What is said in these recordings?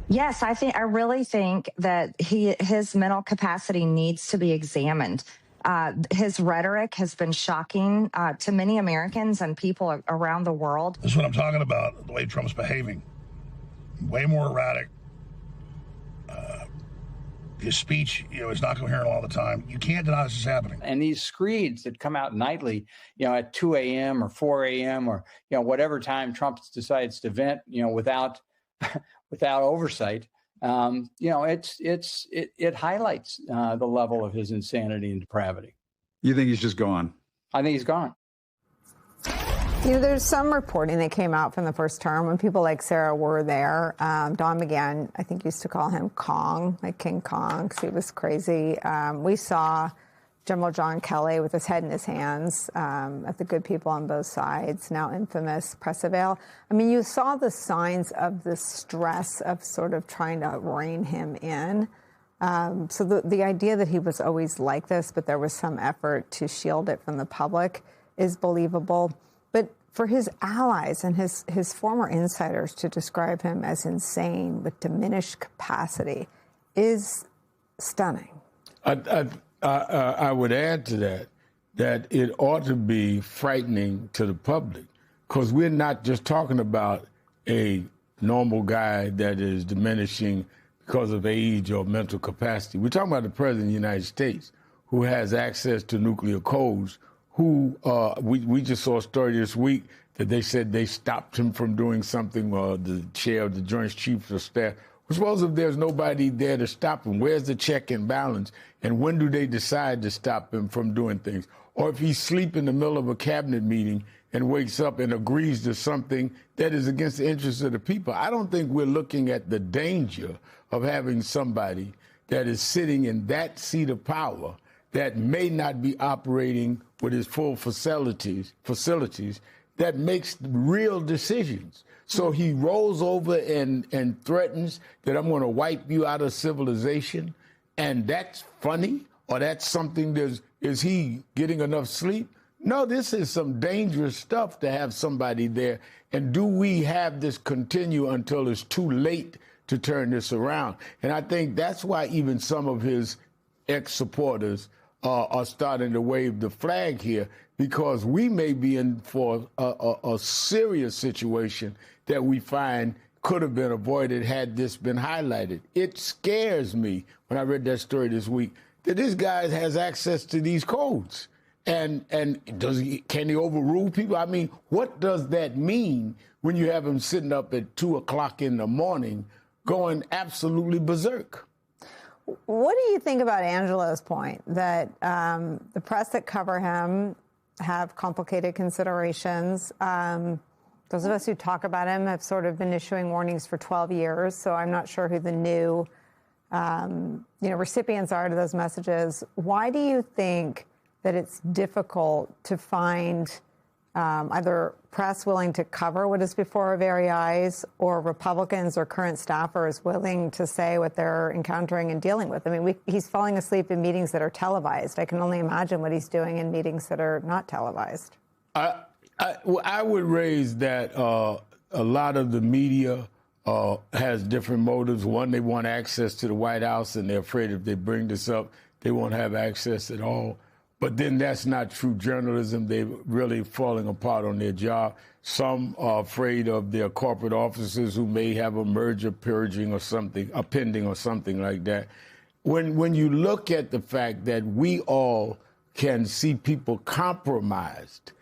Yes, I really think that his mental capacity needs to be examined. His rhetoric has been shocking to many Americans and people around the world. This is what I'm talking about, the way Trump's behaving. Way more erratic. His speech, is not coherent all the time. You can't deny this is happening. And these screeds that come out nightly, at 2 a.m. or 4 a.m. or, whatever time Trump decides to vent, without without oversight, it highlights the level of his insanity and depravity. You think he's just gone? I think he's gone. There's some reporting that came out from the first term when people like Sarah were there. Don McGahn, I think, used to call him Kong, like King Kong, because he was crazy. We saw General John Kelly with his head in his hands at the good people on both sides, now infamous press avail. I mean, you saw the signs of the stress of sort of trying to rein him in. So the idea that he was always like this, but there was some effort to shield it from the public is believable. But for his allies and his former insiders to describe him as insane with diminished capacity is stunning. I would add to that it ought to be frightening to the public, because we're not just talking about a normal guy that is diminishing because of age or mental capacity. We're talking about the President of the United States, who has access to nuclear codes, who we just saw a story this week that they said they stopped him from doing something, the chair of the Joint Chiefs of Staff. Suppose if there's nobody there to stop him, where's the check and balance? And when do they decide to stop him from doing things? Or if he's asleep in the middle of a cabinet meeting and wakes up and agrees to something that is against the interests of the people. I don't think we're looking at the danger of having somebody that is sitting in that seat of power that may not be operating with his full facilities that makes real decisions. So he rolls over and threatens that I'm going to wipe you out of civilization. And that's funny, or that's something is he getting enough sleep? No, this is some dangerous stuff to have somebody there. And do we have this continue until it's too late to turn this around? And I think that's why even some of his ex-supporters are starting to wave the flag here, because we may be in for a serious situation that we find could have been avoided had this been highlighted. It scares me when I read that story this week that this guy has access to these codes. And can he overrule people? I mean, what does that mean when you have him sitting up at 2 o'clock in the morning going absolutely berserk? What do you think about Angelo's point that the press that cover him have complicated considerations? Those of us who talk about him have sort of been issuing warnings for 12 years, so I'm not sure who the new recipients are to those messages. Why do you think that it's difficult to find either press willing to cover what is before our very eyes, or Republicans or current staffers willing to say what they're encountering and dealing with? I mean, he's falling asleep in meetings that are televised. I can only imagine what he's doing in meetings that are not televised. I would raise that a lot of the media has different motives. One, they want access to the White House, and they're afraid if they bring this up, they won't have access at all. But then that's not true journalism. They're really falling apart on their job. Some are afraid of their corporate officers who may have a merger purging or something, a pending or something like that. When you look at the fact that we all can see people compromised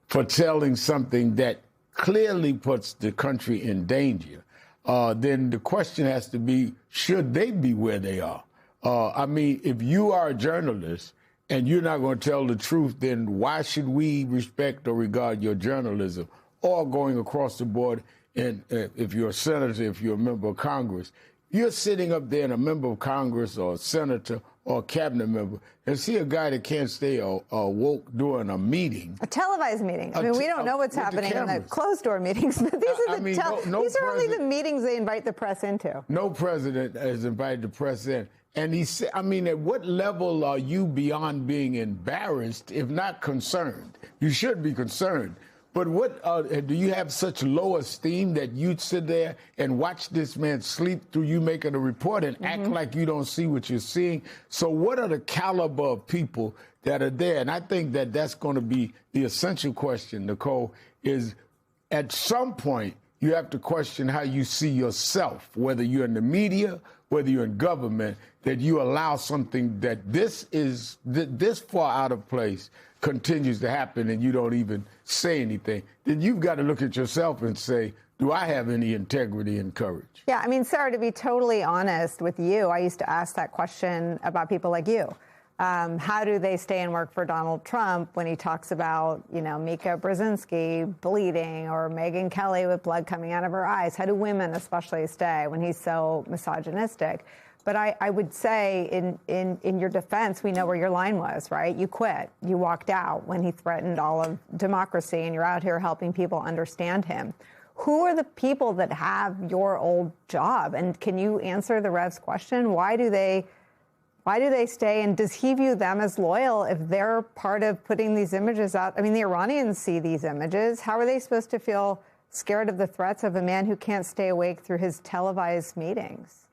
for telling something that clearly puts the country in danger, then the question has to be, should they be where they are? I mean, if you are a journalist and you're not going to tell the truth, then why should we respect or regard your journalism? Or going across the board, and if you're a senator, if you're a member of Congress, you're sitting up there and a member of Congress or a senator or a cabinet member and see a guy that can't stay woke during a meeting. A televised meeting. I mean, we don't know what's happening in the closed-door meetings, but these are only the meetings they invite the press into. No president has invited the press in. And he said, I mean, at what level are you beyond being embarrassed, if not concerned? You should be concerned But what do you have such low esteem that you'd sit there and watch this man sleep through you making a report and act like you don't see what you're seeing? So what are the caliber of people that are there? And I think that that's going to be the essential question, Nicole, is at some point you have to question how you see yourself, whether you're in the media, whether you're in government, that you allow something that this far out of place continues to happen and you don't even say anything. Then you've got to look at yourself and say, do I have any integrity and courage? Yeah, I mean, Sarah, to be totally honest with you, I used to ask that question about people like you. How do they stay and work for Donald Trump when he talks about, you know, Mika Brzezinski bleeding or Megyn Kelly with blood coming out of her eyes? How do women especially stay when he's so misogynistic? But I would say in your defense, we know where your line was, right? You quit. You walked out when he threatened all of democracy, and you're out here helping people understand him. Who are the people that have your old job? And can you answer the Rev's question? Why do they stay? And does he view them as loyal if they're part of putting these images out? I mean, the Iranians see these images. How are they supposed to feel scared of the threats of a man who can't stay awake through his televised meetings?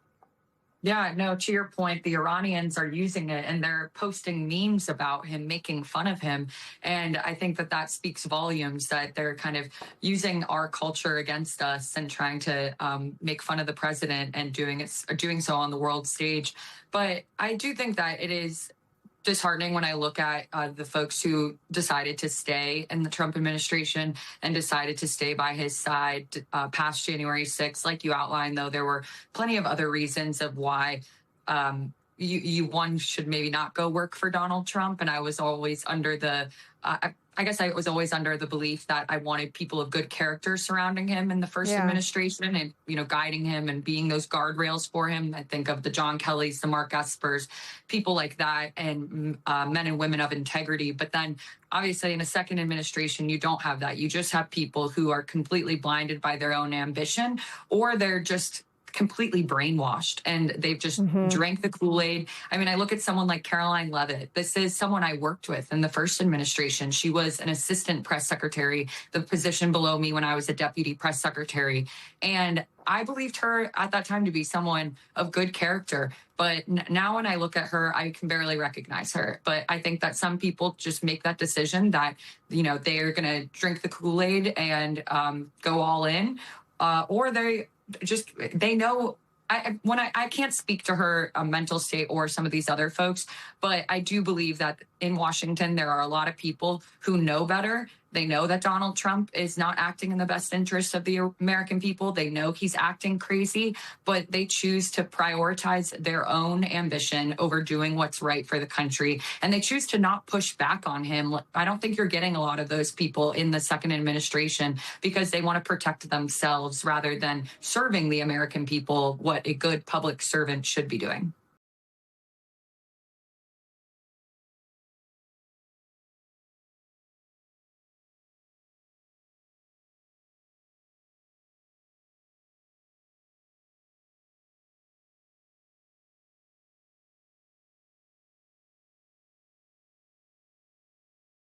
Yeah, no, to your point, the Iranians are using it and they're posting memes about him, making fun of him. And I think that speaks volumes, that they're kind of using our culture against us and trying to make fun of the president and doing so on the world stage. But I do think that it is disheartening when I look at the folks who decided to stay in the Trump administration and decided to stay by his side past January 6th. Like you outlined, though, there were plenty of other reasons of why one should maybe not go work for Donald Trump. And I was always under the I guess I was always under the belief that I wanted people of good character surrounding him in the first administration and, you know, guiding him and being those guardrails for him. I think of the John Kellys, the Mark Espers, people like that, and men and women of integrity. But then obviously in a second administration, you don't have that. You just have people who are completely blinded by their own ambition, or they're just completely brainwashed and they've just drank the Kool-Aid. I mean, I look at someone like Caroline Leavitt. This is someone I worked with in the first administration. She was an assistant press secretary, the position below me when I was a deputy press secretary. And I believed her at that time to be someone of good character. But now when I look at her, I can barely recognize her. But I think that some people just make that decision that, you know, they're going to drink the Kool-Aid and go all in, or they know. I can't speak to her mental state or some of these other folks, but I do believe that in Washington, there are a lot of people who know better. They know that Donald Trump is not acting in the best interest of the American people. They know he's acting crazy, but they choose to prioritize their own ambition over doing what's right for the country. And they choose to not push back on him. I don't think you're getting a lot of those people in the second administration because they want to protect themselves rather than serving the American people, what a good public servant should be doing.